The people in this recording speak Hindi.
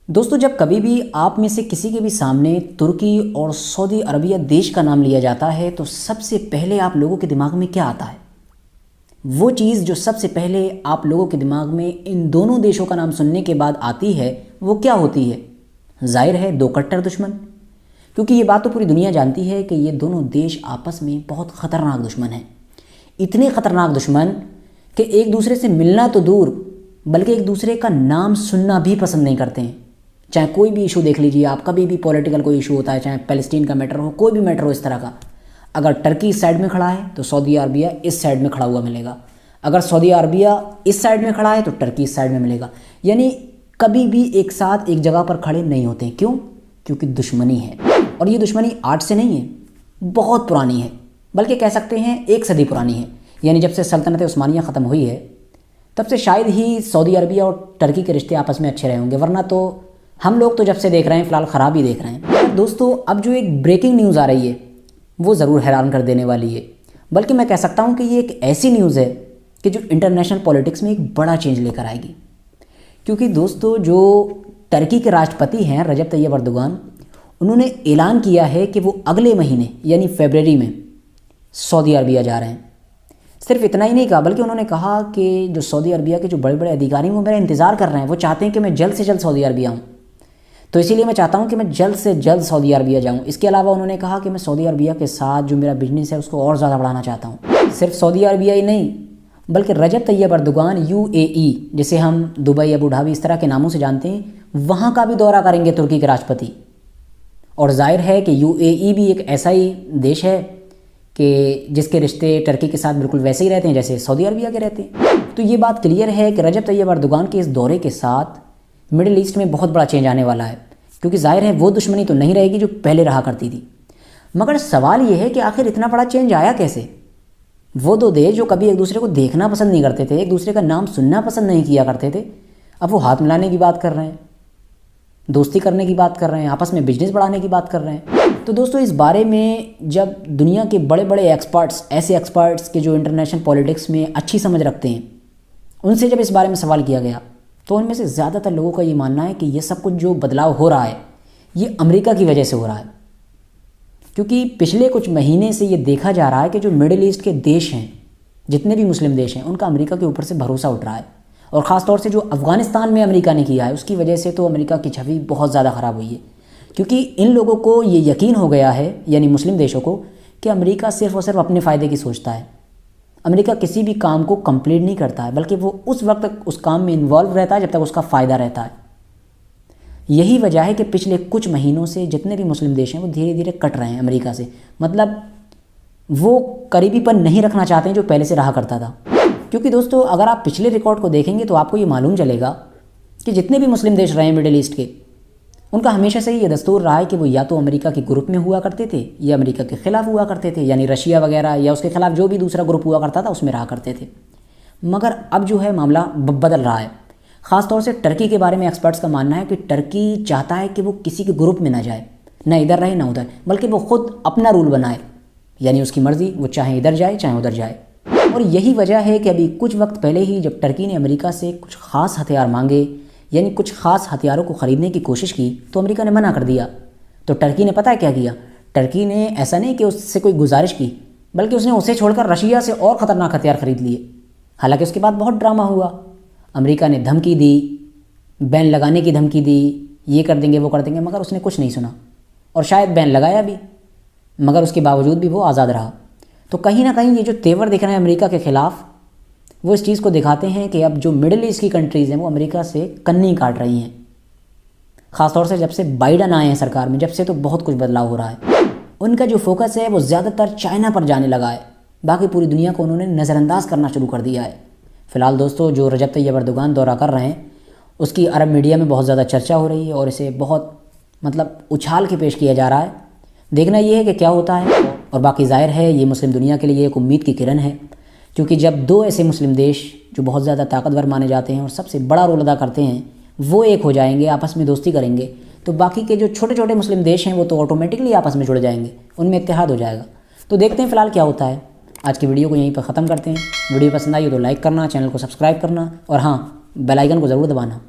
दोस्तों, जब कभी भी आप में से किसी के भी सामने तुर्की और सऊदी अरबिया देश का नाम लिया जाता है तो सबसे पहले आप लोगों के दिमाग में क्या आता है? वो चीज़ जो सबसे पहले आप लोगों के दिमाग में इन दोनों देशों का नाम सुनने के बाद आती है वो क्या होती है? जाहिर है, दो कट्टर दुश्मन। क्योंकि ये बात तो पूरी दुनिया जानती है कि ये दोनों देश आपस में बहुत ख़तरनाक दुश्मन हैं। इतने ख़तरनाक दुश्मन कि एक दूसरे से मिलना तो दूर बल्कि एक दूसरे का नाम सुनना भी पसंद नहीं करते हैं। चाहे कोई भी इशू देख लीजिए आप, कभी भी पॉलिटिकल कोई इशू होता है, चाहे पैलेस्टीन का मैटर हो, कोई भी मैटर हो इस तरह का, अगर टर्की इस साइड में खड़ा है तो सऊदी अरबिया इस साइड में खड़ा हुआ मिलेगा। अगर सऊदी अरबिया इस साइड में खड़ा है तो टर्की इस साइड में मिलेगा। यानी कभी भी एक साथ एक जगह पर खड़े नहीं होते। क्यों? क्योंकि दुश्मनी है। और ये दुश्मनी आज से नहीं है, बहुत पुरानी है, बल्कि कह सकते हैं एक सदी पुरानी है। यानी जब से सल्तनत उस्मानिया ख़त्म हुई है तब से शायद ही सऊदी अरबिया और टर्की के रिश्ते आपस में अच्छे रहे होंगे, वरना तो हम लोग तो जब से देख रहे हैं फ़िलहाल ख़राब ही देख रहे हैं। दोस्तों, अब जो एक ब्रेकिंग न्यूज़ आ रही है वो ज़रूर हैरान कर देने वाली है, बल्कि मैं कह सकता हूँ कि ये एक ऐसी न्यूज़ है कि जो इंटरनेशनल पॉलिटिक्स में एक बड़ा चेंज लेकर आएगी। क्योंकि दोस्तों, जो टर्की के राष्ट्रपति हैं रजब तैयब अर्दोगान, उन्होंने ऐलान किया है कि वो अगले महीने यानी फरवरी में सऊदी अरबिया जा रहे हैं। सिर्फ इतना ही नहीं कहा, बल्कि उन्होंने कहा कि जो सऊदी अरबिया के जो बड़े बड़े अधिकारी हैं वो मेरा इंतज़ार कर रहे हैं, वो चाहते हैं कि मैं जल्द से जल्द सऊदी अरबिया आऊँ, तो इसीलिए मैं चाहता हूँ कि मैं जल्द से जल्द सऊदी अरबिया जाऊँ। इसके अलावा उन्होंने कहा कि मैं सऊदी अरबिया के साथ जो मेरा बिजनेस है उसको और ज़्यादा बढ़ाना चाहता हूँ। सिर्फ सऊदी अरबिया ही नहीं, बल्कि रजब तैयब अर्दोगान UAE, जिसे हम दुबई, अबू धाबी इस तरह के नामों से जानते हैं, वहाँ का भी दौरा करेंगे तुर्की के राष्ट्रपति। और जाहिर है कि UAE भी एक ऐसा ही देश है कि जिसके रिश्ते टर्की के साथ बिल्कुल वैसे ही रहते हैं जैसे सऊदी अरबिया के रहते हैं। तो ये बात क्लियर है कि रजब तैयब अर्दोगान के इस दौरे के साथ मिडिल ईस्ट में बहुत बड़ा चेंज आने वाला है। क्योंकि जाहिर है वो दुश्मनी तो नहीं रहेगी जो पहले रहा करती थी। मगर सवाल ये है कि आखिर इतना बड़ा चेंज आया कैसे? वो दो देश जो कभी एक दूसरे को देखना पसंद नहीं करते थे, एक दूसरे का नाम सुनना पसंद नहीं किया करते थे, अब वो हाथ मिलाने की बात कर रहे हैं, दोस्ती करने की बात कर रहे हैं, आपस में बिजनेस बढ़ाने की बात कर रहे हैं। तो दोस्तों, इस बारे में जब दुनिया के बड़े बड़े एक्सपर्ट्स, ऐसे एक्सपर्ट्स के जो इंटरनेशनल पॉलिटिक्स में अच्छी समझ रखते हैं, उनसे जब इस बारे में सवाल किया गया तो उनमें से ज़्यादातर लोगों का ये मानना है कि ये सब कुछ जो बदलाव हो रहा है ये अमेरिका की वजह से हो रहा है। क्योंकि पिछले कुछ महीने से ये देखा जा रहा है कि जो मिडिल ईस्ट के देश हैं, जितने भी मुस्लिम देश हैं, उनका अमेरिका के ऊपर से भरोसा उठ रहा है। और ख़ास तौर से जो अफ़गानिस्तान में अमेरिका ने किया है उसकी वजह से तो अमेरिका की छवि बहुत ज़्यादा ख़राब हुई है। क्योंकि इन लोगों को ये यकीन हो गया है, यानी मुस्लिम देशों को, कि अमेरिका सिर्फ़ और सिर्फ अपने फ़ायदे की सोचता है। अमेरिका किसी भी काम को कंप्लीट नहीं करता है, बल्कि वो उस वक्त तक उस काम में इन्वॉल्व रहता है जब तक उसका फ़ायदा रहता है। यही वजह है कि पिछले कुछ महीनों से जितने भी मुस्लिम देश हैं वो धीरे धीरे कट रहे हैं अमेरिका से। मतलब वो करीबीपन नहीं रखना चाहते हैं जो पहले से रहा करता था। क्योंकि दोस्तों, अगर आप पिछले रिकॉर्ड को देखेंगे तो आपको ये मालूम चलेगा कि जितने भी मुस्लिम देश रहे हैं मिडिल ईस्ट के, उनका हमेशा से ये दस्तूर रहा है कि वो या तो अमेरिका के ग्रुप में हुआ करते थे या अमेरिका के ख़िलाफ़ हुआ करते थे, यानी रशिया वगैरह या उसके ख़िलाफ़ जो भी दूसरा ग्रुप हुआ करता था उसमें रहा करते थे। मगर अब जो है मामला बदल रहा है। ख़ास तौर से टर्की के बारे में एक्सपर्ट्स का मानना है कि टर्की चाहता है कि वो किसी के ग्रुप में ना जाए, ना इधर रहे ना उधर, बल्कि वो खुद अपना रूल बनाए, यानी उसकी मर्ज़ी, वो चाहे इधर जाए चाहे उधर जाए। और यही वजह है कि अभी कुछ वक्त पहले ही जब टर्की ने अमेरिका से कुछ ख़ास हथियार मांगे, यानी कुछ ख़ास हथियारों को ख़रीदने की कोशिश की, तो अमेरिका ने मना कर दिया। तो टर्की ने पता है क्या किया? टर्की ने ऐसा नहीं कि उससे कोई गुजारिश की, बल्कि उसने उसे छोड़कर रशिया से और ख़तरनाक हथियार ख़रीद लिए। हालांकि उसके बाद बहुत ड्रामा हुआ। अमेरिका ने धमकी दी, बैन लगाने की धमकी दी, ये कर देंगे वो कर देंगे, मगर उसने कुछ नहीं सुना और शायद बैन लगाया भी, मगर उसके बावजूद भी वो आज़ाद रहा। तो कहीं ना कहीं ये जो तेवर दिख रहे हैं अमेरिका के ख़िलाफ़, वो इस चीज़ को दिखाते हैं कि अब जो मिडिल ईस्ट की कंट्रीज़ हैं वो अमेरिका से कन्नी काट रही हैं। ख़ासतौर से जब से बाइडन आए हैं सरकार में, जब से तो बहुत कुछ बदलाव हो रहा है। उनका जो फोकस है वो ज़्यादातर चाइना पर जाने लगा है, बाकी पूरी दुनिया को उन्होंने नज़रअंदाज करना शुरू कर दिया है। फ़िलहाल दोस्तों, जो रजब तैयब अर्दोगान दौरा कर रहे हैं उसकी अरब मीडिया में बहुत ज़्यादा चर्चा हो रही है और इसे बहुत उछाल के पेश किया जा रहा है। देखना ये है कि क्या होता है। और बाकी ज़ाहिर है ये मुस्लिम दुनिया के लिए एक उम्मीद की किरण है, क्योंकि जब दो ऐसे मुस्लिम देश जो बहुत ज़्यादा ताकतवर माने जाते हैं और सबसे बड़ा रोल अदा करते हैं वो एक हो जाएंगे, आपस में दोस्ती करेंगे, तो बाकी के जो छोटे छोटे मुस्लिम देश हैं वो तो ऑटोमेटिकली आपस में जुड़ जाएंगे, उनमें इत्तेहाद हो जाएगा। तो देखते हैं फ़िलहाल क्या होता है। आज की वीडियो को यहीं पर ख़त्म करते हैं। वीडियो पसंद आई हो तो लाइक करना, चैनल को सब्सक्राइब करना और हाँ, बेल आइकन को ज़रूर दबाना।